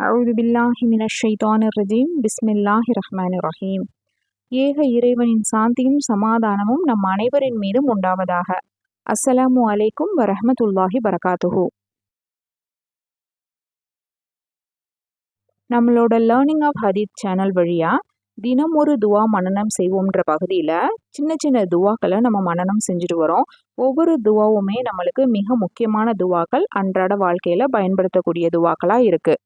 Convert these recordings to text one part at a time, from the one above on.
அஊது பில்லாஹி மினஷ் ஷைத்தானிர் ரஜீம். பிஸ்மில்லாஹிர் ரஹ்மானிர் ரஹீம். ஏக இறைவனின் சாந்தியும் சமாதானமும் நம் அனைவரின் மீதும் உண்டாவதாக. அஸ்ஸலாமு அலைக்கும் வரஹ்மத்துல்லாஹி பரகாத்துஹு. நம்மளோட லேர்னிங் ஆஃப் ஹதீத் சேனல் வழியா தினம் ஒரு துவா மனனம் செய்வோம்ன்ற பகுதியில் சின்ன சின்ன துவாக்களை நம்ம மனனம் செஞ்சுட்டு வரோம். ஒவ்வொரு துவாவுமே நம்மளுக்கு மிக முக்கியமான துவாக்கள், அன்றாட வாழ்க்கையில் பயன்படுத்தக்கூடிய துவாக்களாக இருக்குது.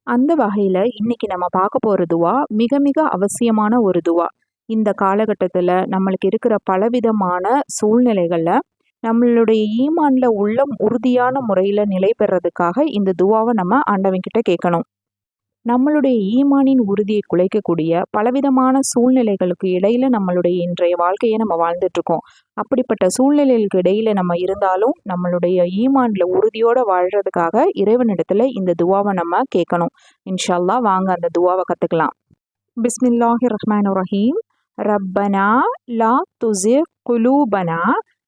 அந்த வகையில் இன்னைக்கு நம்ம பார்க்க போகிற துவா மிக மிக அவசியமான ஒரு துவா. இந்த காலகட்டத்தில் நம்மளுக்கு இருக்கிற பலவிதமான சூழ்நிலைகளில் நம்மளுடைய ஈமான்ல உள்ளம் உறுதியான முறையில் நிலை பெறதுக்காக இந்த துவாவை நம்ம ஆண்டவன்கிட்ட கேட்கணும். நம்மளுடைய ஈமானின் உறுதியை குலைக்கக்கூடிய பலவிதமான சூழ்நிலைகளுக்கு இடையில நம்மளுடைய இன்றைய வாழ்க்கையை நம்ம வாழ்ந்துட்டு இருக்கோம். அப்படிப்பட்ட சூழ்நிலைகளுக்கு இடையில நம்ம இருந்தாலும் நம்மளுடைய ஈமான்ல உறுதியோட வாழ்றதுக்காக இறைவனிடத்துல இந்த துவாவை நம்ம கேட்கணும். இன்ஷா அல்லாஹ் வாங்க அந்த துவாவை கத்துக்கலாம். பிஸ்மில்லாஹிர் ரஹ்மானிர் ரஹீம். ரப்பனா லா துஸிக் குலூபனா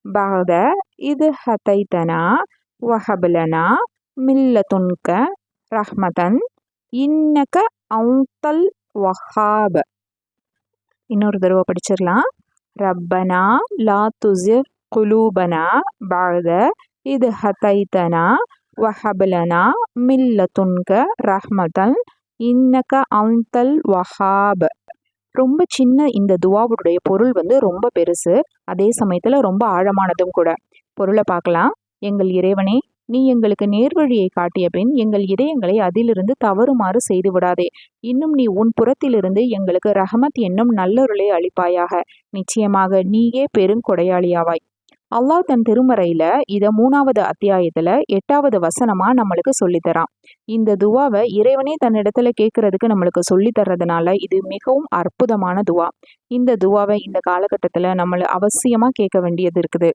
பஅத இத் ஹதைதனா வஹப் லனா மின் லதுன்க ரஹ்மதன் இன்னக அன்தல் வஹாப். இன்னொரு தடவை படிச்சிடலாம். ரப்பனா லா துஸிக் குலூபனா பஅத இத் ஹதைதனா வஹப் லனா மின் லதுன்க ரஹ்மதன் இன்னக அன்தல் வஹாப். ரொம்ப சின்ன இந்த துவாவுடைய பொருள் ரொம்ப பெருசு, அதே சமயத்தில் ரொம்ப ஆழமானதும் கூட. பொருளை பார்க்கலாம். எங்கள் இறைவனே, நீ எங்களுக்கு நேர்வழியை காட்டிய பின் எங்கள் இதயங்களை அதிலிருந்து தவறுமாறு செய்து விடாதே. இன்னும் நீ உன் புறத்திலிருந்து எங்களுக்கு ரஹமத் என்னும் நல்லொருளை அளிப்பாயாக. நிச்சயமாக நீயே பெருங்கொடையாளியாவாய். அல்லாஹ் தன் திருமறையில இதை 3வது அத்தியாயத்துல 8வது வசனமா நம்மளுக்கு சொல்லித்தரான். இந்த துவாவை இறைவனே தன்னிடத்துல கேட்கறதுக்கு நம்மளுக்கு சொல்லி தர்றதுனால இது மிகவும் அற்புதமான துவா. இந்த துவாவை இந்த காலகட்டத்துல நம்மள அவசியமா கேட்க வேண்டியது இருக்குது.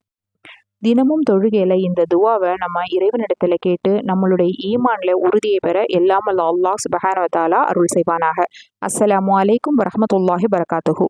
தினமும் தொழுகையில இந்த துவாவை நம்ம இறைவனிடத்துல கேட்டு நம்மளுடைய ஈமான்ல உறுதியை பெற எல்லாம் அல்லாஹ் சுப்ஹானஹு வ தஆலா அருள் செய்வானாக. அஸ்ஸலாமு அலைக்கும் வரஹ்மத்துல்லாஹி பரகாத்துஹு.